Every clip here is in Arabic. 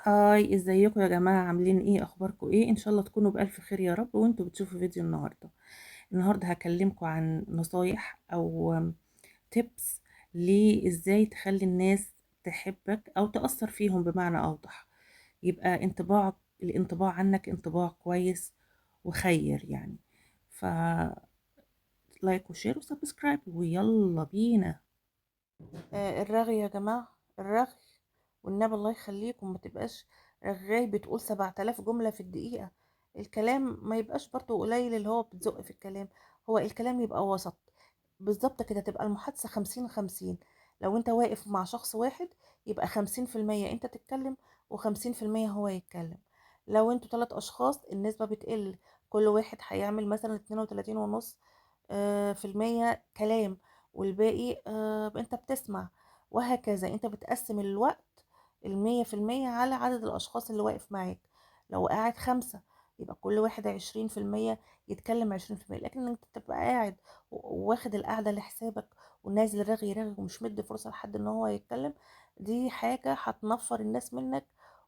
هاي، ازيكم يا جماعة؟ عاملين ايه؟ اخباركم ايه؟ ان شاء الله تكونوا بألف خير يا رب وانتوا بتشوفوا فيديو النهاردة هكلمكم عن نصايح او تيبس ليه ازاي تخلي الناس تحبك او تأثر فيهم بمعنى اوضح. يبقى الانطباع عنك انطباع كويس وخير يعني. ف لايك وشير وسبسكرايب ويلا بينا. الرغي يا جماعة، الرغي. والنبي الله يخليكم ما تبقاش رغاي بتقول 7000 جملة في الدقيقة. الكلام ما يبقاش برضو قليل اللي هو بتزق في الكلام، هو الكلام يبقى وسط. بالظبط كده تبقى المحادثة 50-50. لو انت واقف مع شخص واحد يبقى 50% انت تتكلم و50% هو يتكلم. لو انتوا 3 أشخاص النسبة بتقل، كل واحد هيعمل مثلا 32.5 في المية كلام، والباقي انت بتسمع. وهكذا انت بتقسم الوقت 100% على عدد الأشخاص اللي واقف معاك. لو قاعد 5 يبقى كل واحد 20% يتكلم 20%. لكن انت تبقى قاعد واخد القعدة لحسابك ونازل رغي رغي ومش مدي فرصة لحد ان هو يتكلم، دي حاجة هتنفر الناس منك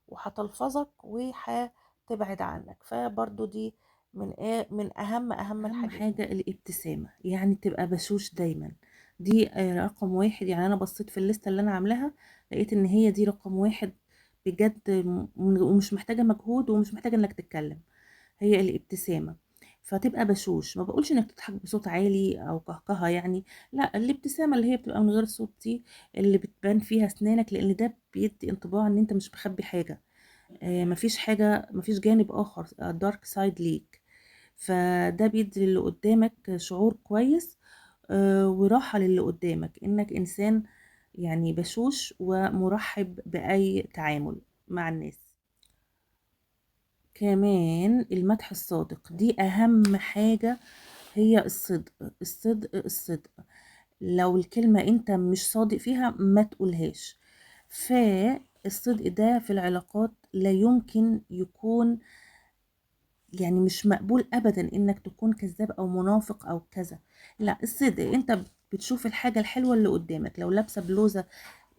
وهتلفظك وهتبعد عنك. فبرضو دي من اهم اهم الحاجات. حاجة الابتسامة، يعني تبقى بشوش دايما. دي رقم واحد. يعني انا بصيت في الليستة اللي انا عاملاها لقيت ان هي دي رقم واحد بجد. ومش محتاجة مجهود ومش محتاجة انك تتكلم، هي الابتسامة. فتبقى بشوش، ما بقولش انك تضحك بصوت عالي او قهقهة يعني، لا، الابتسامة اللي هي بتبقى من غير صوت دي، اللي بتبان فيها اسنانك، لان ده بيدي انطباع ان انت مش مخبي حاجة. مفيش حاجة، مفيش جانب آخر دارك سايد ليك. فده بيدي للي قدامك شعور كويس، وراحة للي قدامك إنك إنسان يعني بشوش ومرحب بأي تعامل مع الناس. كمان المدح الصادق دي أهم حاجة، هي الصدق الصدق الصدق. لو الكلمة انت مش صادق فيها ما تقولهاش. فالصدق ده في العلاقات لا يمكن يكون، يعني مش مقبول ابدا انك تكون كذاب او منافق او كذا. لا، الصدق. انت بتشوف الحاجة الحلوة اللي قدامك، لو لابسة بلوزة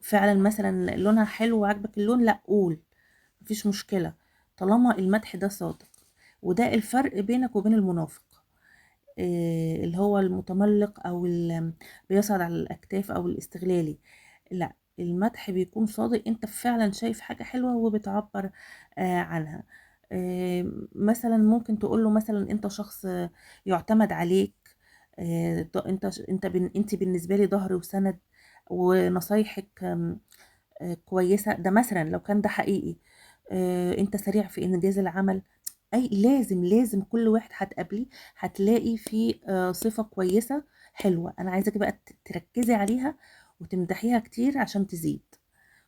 فعلا مثلا لونها حلو وعجبك اللون، لا قول، مفيش مشكلة طالما المدح ده صادق. وده الفرق بينك وبين المنافق، اللي هو المتملق او اللي بيصعد على الاكتاف او الاستغلالي. لا، المدح بيكون صادق، انت فعلا شايف حاجة حلوة وبتعبر عنها. مثلا ممكن تقول له مثلا انت شخص يعتمد عليك. انت بالنسبة لي ظهر وسند، ونصايحك كويسة. ده مثلا لو كان ده حقيقي. انت سريع في انجاز العمل. اي، لازم كل واحد هتقابليه هتلاقي فيه صفة كويسة حلوة. انا عايزاكي بقى تركزي عليها وتمدحيها كتير عشان تزيد.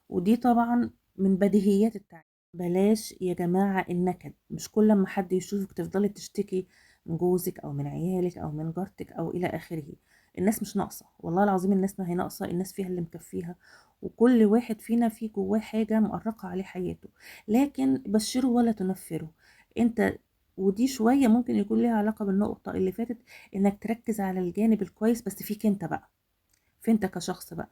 ودي طبعا من بديهيات التعليم. بلاش يا جماعة النكد. مش كل ما حد يشوفك تفضلي تشتكي من جوزك او من عيالك او من جارتك او الى اخره. الناس مش ناقصة، والله العظيم الناس ما هي ناقصة، الناس فيها اللي مكفيها. وكل واحد فينا فيه جواه حاجة مقرقة عليه حياته. لكن بشره ولا تنفره. انت، ودي شوية ممكن يكون ليها علاقة بالنقطة اللي فاتت، انك تركز على الجانب الكويس بس فيك انت بقى، في انت كشخص بقى.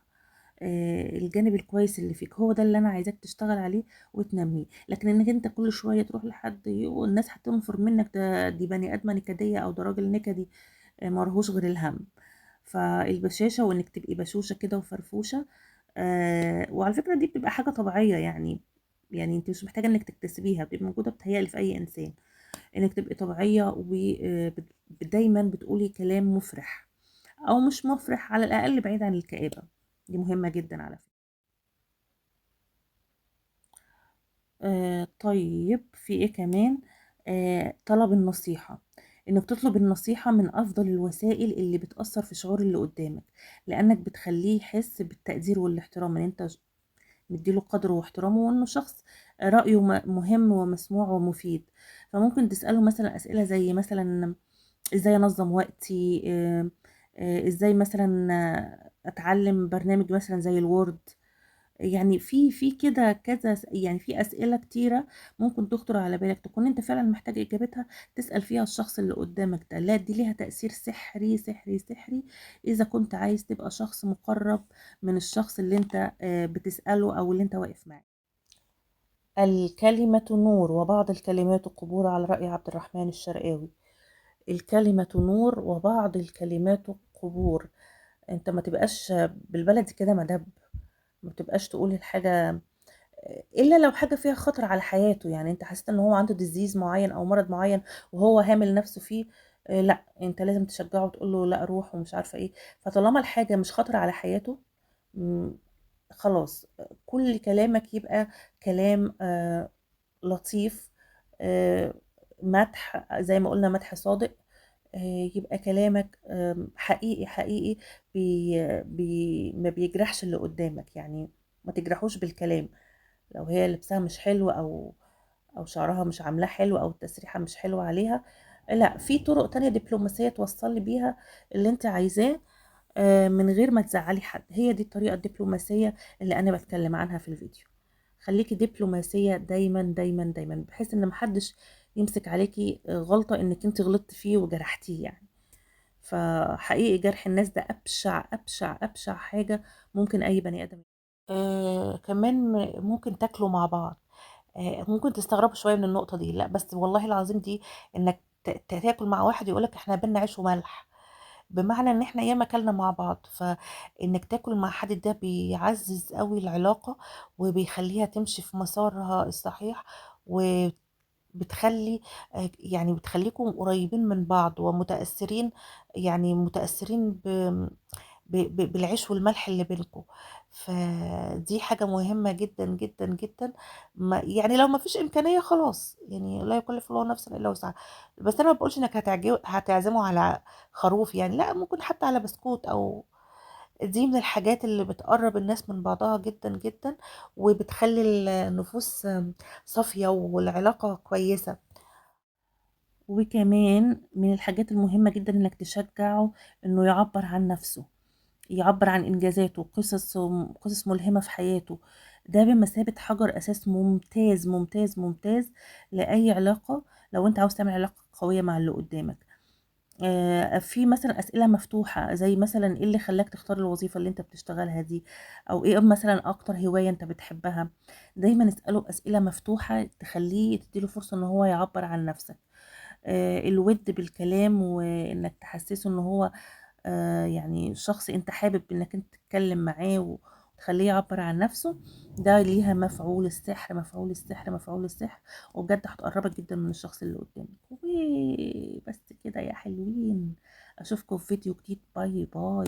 الجانب الكويس اللي فيك هو ده اللي انا عايزاك تشتغل عليه وتنميه. لكن انك انت كل شويه تروح لحد والناس هتنفر منك، دي بني ادمه نكديه او ده راجل نكدي مرهوش غير الهم. فالبشاشه وانك تبقي بشوشه كده وفرفوشه. وعلى فكره دي بتبقى حاجه طبيعيه يعني. يعني انت مش محتاجه انك تكتسبيها، بتبقى موجوده بتهيألي في اي انسان. انك تبقي طبيعيه ودايما بتقولي كلام مفرح، او مش مفرح على الاقل بعيد عن الكآبة. دي مهمة جدا على فكرة. طيب في ايه كمان؟ طلب النصيحة. انك تطلب النصيحة من افضل الوسائل اللي بتأثر في شعور اللي قدامك، لانك بتخليه يحس بالتقدير والاحترام، ان انت مديله قدره واحترامه، وانه شخص رأيه مهم ومسموع ومفيد. فممكن تسأله مثلا اسئلة زي مثلا ازاي انظم وقتي، ازاي مثلا اتعلم برنامج مثلا زي الوورد. يعني في كده كذا، يعني في اسئله كتيره ممكن تخطر على بالك تكون انت فعلا محتاج اجابتها. تسال فيها الشخص اللي قدامك ده، لا دي ليها تاثير سحري سحري سحري اذا كنت عايز تبقى شخص مقرب من الشخص اللي انت بتساله او اللي انت واقف معاه. الكلمة نور وبعض الكلمات قبور، على رأي عبد الرحمن الشرقاوي. الكلمة نور وبعض الكلمات قبور. انت ما تبقاش بالبلدي كده مدب، ما تبقاش تقول الحاجة الا لو حاجة فيها خطر على حياته، يعني انت حسيت ان هو عنده ديزيز معين او مرض معين وهو هامل نفسه فيه، لا انت لازم تشجعه وتقول له لا روح ومش عارفة ايه. فطالما الحاجة مش خطر على حياته، مم، خلاص كل كلامك يبقى كلام لطيف، آه، مدح زي ما قلنا، مدح صادق. يبقى كلامك حقيقي حقيقي، ما بيجرحش اللي قدامك، يعني ما تجرحوش بالكلام. لو هي لبسها مش حلو او شعرها مش عاملاه حلو او التسريحه مش حلوه عليها، لا في طرق تانية دبلوماسيه توصلي بيها اللي انت عايزاه من غير ما تزعلي حد. هي دي الطريقه الدبلوماسيه اللي انا بتكلم عنها في الفيديو. خليكي دبلوماسيه دايما دايما دايما، بحيث ان محدش يمسك عليكي غلطه انك انت غلطت فيه وجرحتيه يعني. فحقيقي جرح الناس ده ابشع ابشع ابشع حاجه ممكن اي بني ادم. كمان ممكن تاكلوا مع بعض. ممكن تستغربوا شويه من النقطه دي، لا بس والله العظيم دي انك تاكل مع واحد يقولك احنا بينا عيش وملح، بمعنى ان احنا ياما اكلنا مع بعض. فانك تاكل مع حد ده بيعزز قوي العلاقه وبيخليها تمشي في مسارها الصحيح، وبتخلي يعني بتخليكم قريبين من بعض ومتأثرين، يعني متأثرين بالعيش والملح اللي بينكم. فدي حاجة مهمة جدا جدا جدا. ما يعني لو ما فيش إمكانية خلاص، يعني لا يكلف الله نفسا إلا وسعها. بس أنا ما بقولش إنك هتعزمه على خروف، يعني لا، ممكن حتى على بسكوت أو. دي من الحاجات اللي بتقرب الناس من بعضها جدا جدا، وبتخلي النفوس صافية والعلاقة كويسة. وكمان من الحاجات المهمة جدا انك تشجعه انه يعبر عن نفسه، يعبر عن إنجازاته، قصص ملهمة في حياته. ده بمثابة حجر أساس ممتاز ممتاز ممتاز لأي علاقة، لو أنت عاوز تعمل علاقة قوية مع اللي قدامك. في مثلا أسئلة مفتوحة، زي مثلا إيه اللي خلاك تختار الوظيفة اللي أنت بتشتغلها دي، أو إيه مثلا أكتر هواية أنت بتحبها. دايما اسأله أسئلة مفتوحة تخليه، تديله فرصة إن هو يعبر عن نفسك. الود بالكلام، وإنك تحسسه إن هو يعني شخص انت حابب انك انت تتكلم معاه وتخليه يعبر عن نفسه. ده ليها مفعول السحر، مفعول السحر، مفعول السحر. وبجد هتقربك جدا من الشخص اللي قدامك. بس كده يا حلوين، اشوفكم في فيديو جديد. باي باي.